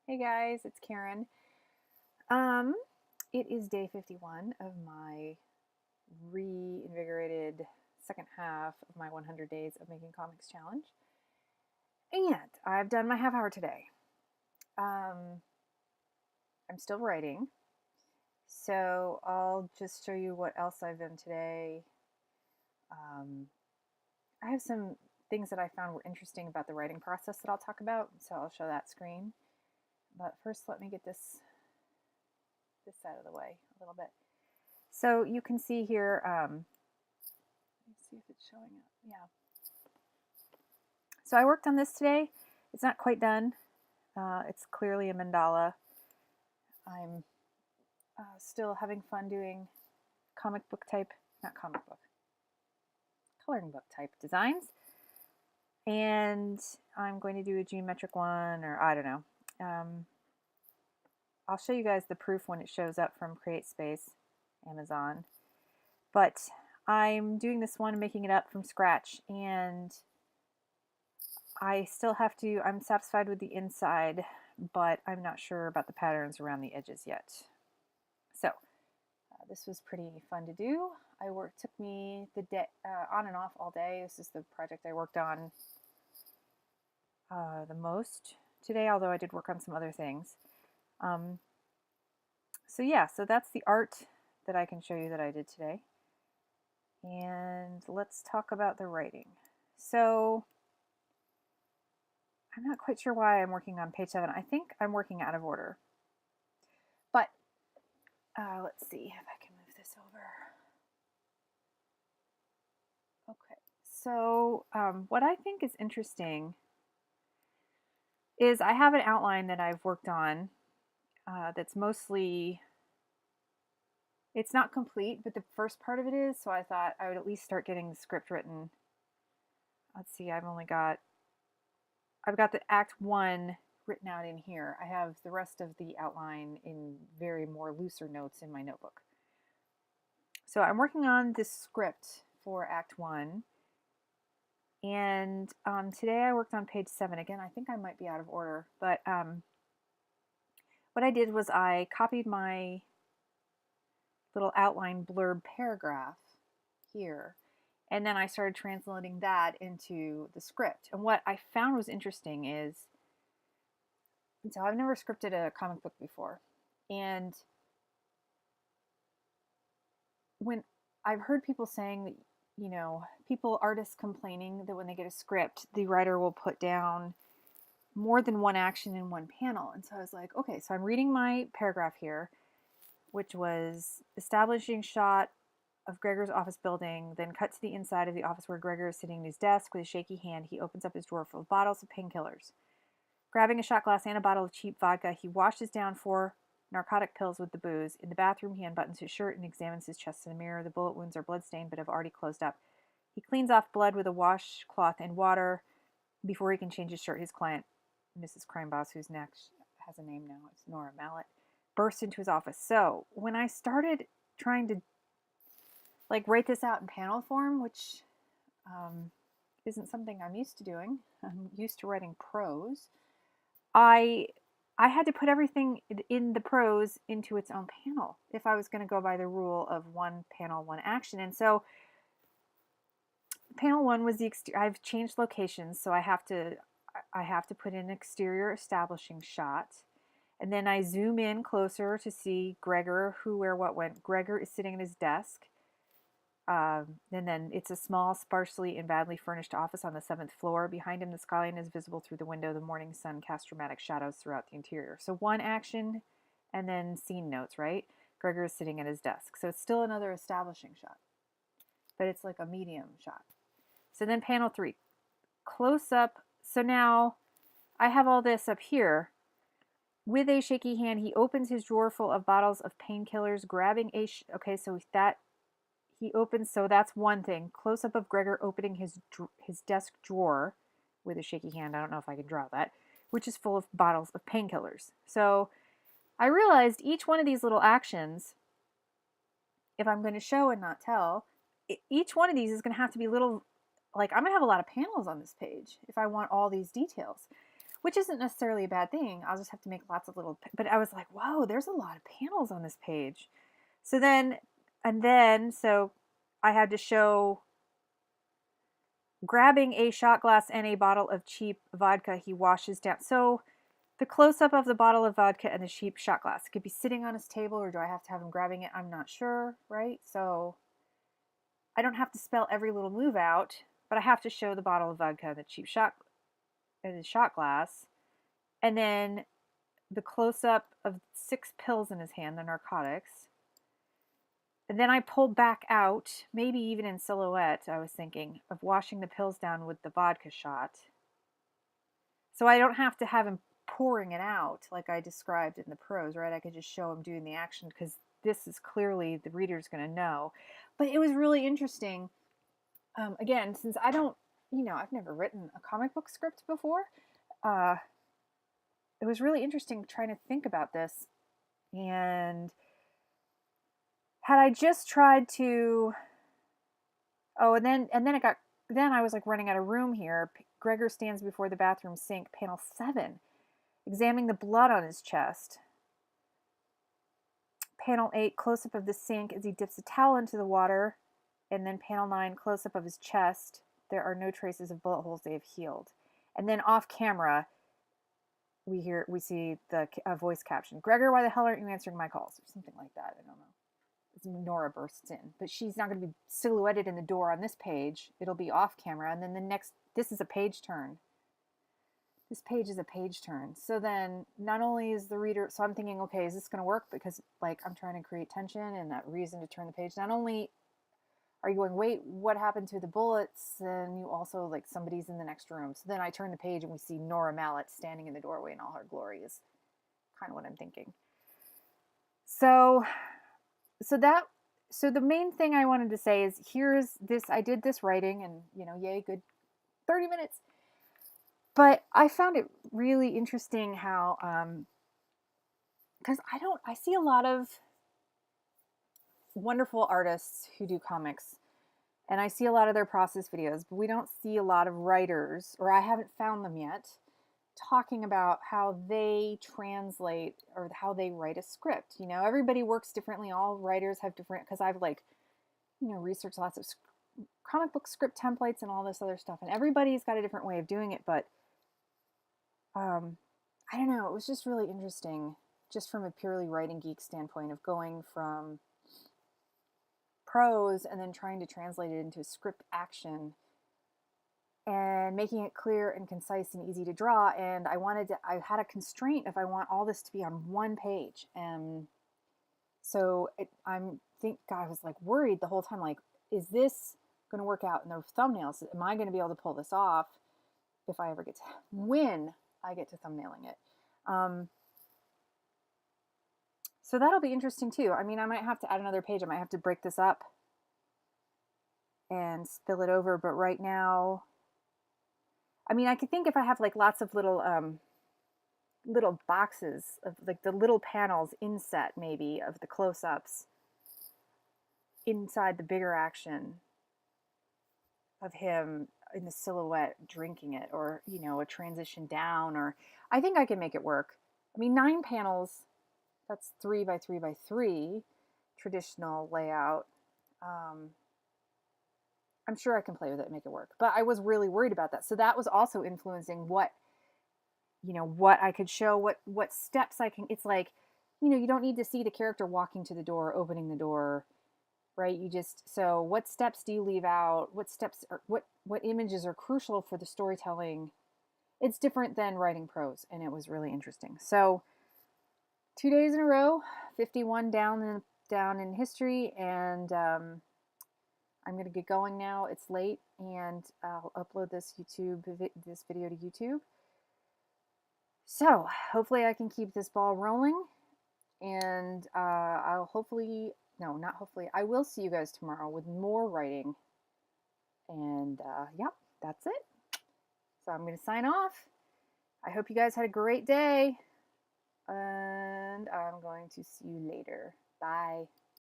Hey guys, it's Karen. Um, it is day 51 of my reinvigorated second half of my 100 days of making comics challenge. And I've done my half hour today. Um, I'm still writing, so I'll just show you what else I've done today. Um, I have some things that I found were interesting about the writing process that I'll talk about, so I'll show that screen. But first, let me get this side of the way a little bit. So you can see here, let's see if it's showing up. Yeah. So I worked on this today. It's not quite done. It's clearly a mandala. I'm still having fun doing comic book type, not comic book, coloring book type designs. And I'm going to do a geometric one, or I don't know. I'll show you guys the proof when it shows up from CreateSpace, Amazon. But I'm doing this one, making it up from scratch, and I still have to, I'm satisfied with the inside, but I'm not sure about the patterns around the edges yet. So this was pretty fun to do. Took me the day, on and off all day. This is the project I worked on the most today, although I did work on some other things. So yeah, so that's the art that I can show you that I did today. And let's talk about the writing. So I'm not quite sure why I'm working on page 7. I think I'm working out of order. But let's see if I can move this over. Okay, so what I think is interesting is I have an outline that I've worked on that's mostly, it's not complete, but the first part of it is, so I thought I would at least start getting the script written. Let's see, I've got the act 1 written out in here. I have the rest of the outline in very more looser notes in my notebook. So I'm working on this script for act 1. And today I worked on page 7. Again, I think I might be out of order, but what I did was I copied my little outline blurb paragraph here, and then I started translating that into the script. And what I found was interesting is, so I've never scripted a comic book before, and when I've heard people saying that, artists complaining that when they get a script, the writer will put down more than one action in one panel. And so I was like, okay, so I'm reading my paragraph here, which was establishing shot of Gregor's office building, then cut to the inside of the office where Gregor is sitting at his desk with a shaky hand. He opens up his drawer full of bottles of painkillers. Grabbing a shot glass and a bottle of cheap vodka, he washes down 4 narcotic pills with the booze. In the bathroom, he unbuttons his shirt and examines his chest in the mirror. The bullet wounds are bloodstained but have already closed up. He cleans off blood with a washcloth and water before he can change his shirt. His client, Mrs. Crime Boss, whose next has a name now, it's Nora Mallet, burst into his office. So when I started trying to write this out in panel form, which isn't something I'm used to doing, I'm used to writing prose, I had to put everything in the prose into its own panel if I was going to go by the rule of one panel, one action. And so panel 1 was the I've changed locations, so I have to put in an exterior establishing shot. And then I zoom in closer to see Gregor, who, where, what, when. Gregor is sitting at his desk. And then it's a small, sparsely and badly furnished office on the 7th floor. Behind him, the skyline is visible through the window. The morning sun casts dramatic shadows throughout the interior. So one action and then scene notes, right? Gregor is sitting at his desk. So it's still another establishing shot, but it's like a medium shot. So then panel 3, close up. So now I have all this up here. With a shaky hand, he opens his drawer full of bottles of painkillers, grabbing a... okay, so that... he opens, so that's one thing. Close up of Gregor opening his desk drawer with a shaky hand. I don't know if I can draw that, which is full of bottles of painkillers. So I realized each one of these little actions, if I'm going to show and not tell, each one of these is going to have to be little, I'm going to have a lot of panels on this page if I want all these details. which isn't necessarily a bad thing. I'll just have to make lots of little, but I was like, whoa, there's a lot of panels on this page. So then, so I had to show grabbing a shot glass and a bottle of cheap vodka he washes down. So the close-up of the bottle of vodka and the cheap shot glass. It could be sitting on his table, or do I have to have him grabbing it? I'm not sure, right? So I don't have to spell every little move out, but I have to show the bottle of vodka, the cheap shot, and the shot glass, and then the close-up of 6 pills in his hand, the narcotics. And then I pulled back out, maybe even in silhouette, I was thinking, of washing the pills down with the vodka shot. So I don't have to have him pouring it out like I described in the prose, right? I could just show him doing the action because this is clearly the reader's going to know. But it was really interesting. Again, since I don't, I've never written a comic book script before. It was really interesting trying to think about this. And had I just tried to, then I was like running out of room here. Gregor stands before the bathroom sink, panel 7, examining the blood on his chest. Panel 8, close-up of the sink as he dips a towel into the water. And then panel 9, close-up of his chest. There are no traces of bullet holes, they have healed. And then off camera, we see the voice caption. Gregor, why the hell aren't you answering my calls? Or something like that, I don't know. Nora bursts in, but she's not going to be silhouetted in the door on this page. It'll be off camera. And then this is a page turn. This page is a page turn. So then not only is the reader, so I'm thinking, okay, is this going to work? Because like I'm trying to create tension and that reason to turn the page. Not only are you going, wait, what happened to the bullets? And you also like somebody's in the next room. So then I turn the page and we see Nora Mallet standing in the doorway in all her glory is kind of what I'm thinking. So the main thing I wanted to say is here's this, I did this writing and, yay, good 30 minutes. But I found it really interesting how, because I see a lot of wonderful artists who do comics and I see a lot of their process videos, but we don't see a lot of writers, or I haven't found them yet, talking about how they translate or how they write a script. Everybody works differently. All writers have different, because I've researched lots of comic book script templates and all this other stuff, and everybody's got a different way of doing it. But I don't know, it was just really interesting, just from a purely writing geek standpoint, of going from prose and then trying to translate it into script action and making it clear and concise and easy to draw. And I had a constraint if I want all this to be on one page. And so I was like worried the whole time, like, is this going to work out in the thumbnails? Am I going to be able to pull this off when I get to thumbnailing it? So that'll be interesting too. I mean, I might have to add another page. I might have to break this up and spill it over. But right now, I mean, I could think if I have like lots of little boxes of like the little panels inset maybe of the close-ups inside the bigger action of him in the silhouette drinking it, or a transition down, or I think I can make it work. I mean, 9 panels, that's 3 by 3 by 3 traditional layout. I'm sure I can play with it and make it work. But I was really worried about that. So that was also influencing what I could show, what steps I can. It's like, you don't need to see the character walking to the door, opening the door, right? So what steps do you leave out? What steps are, what images are crucial for the storytelling? It's different than writing prose, and it was really interesting. So 2 days in a row, 51 down in history, and I'm going to get going now. It's late, and I'll upload this video to YouTube. So hopefully I can keep this ball rolling, and I will see you guys tomorrow with more writing. And yep, that's it. So I'm going to sign off. I hope you guys had a great day, and I'm going to see you later. Bye.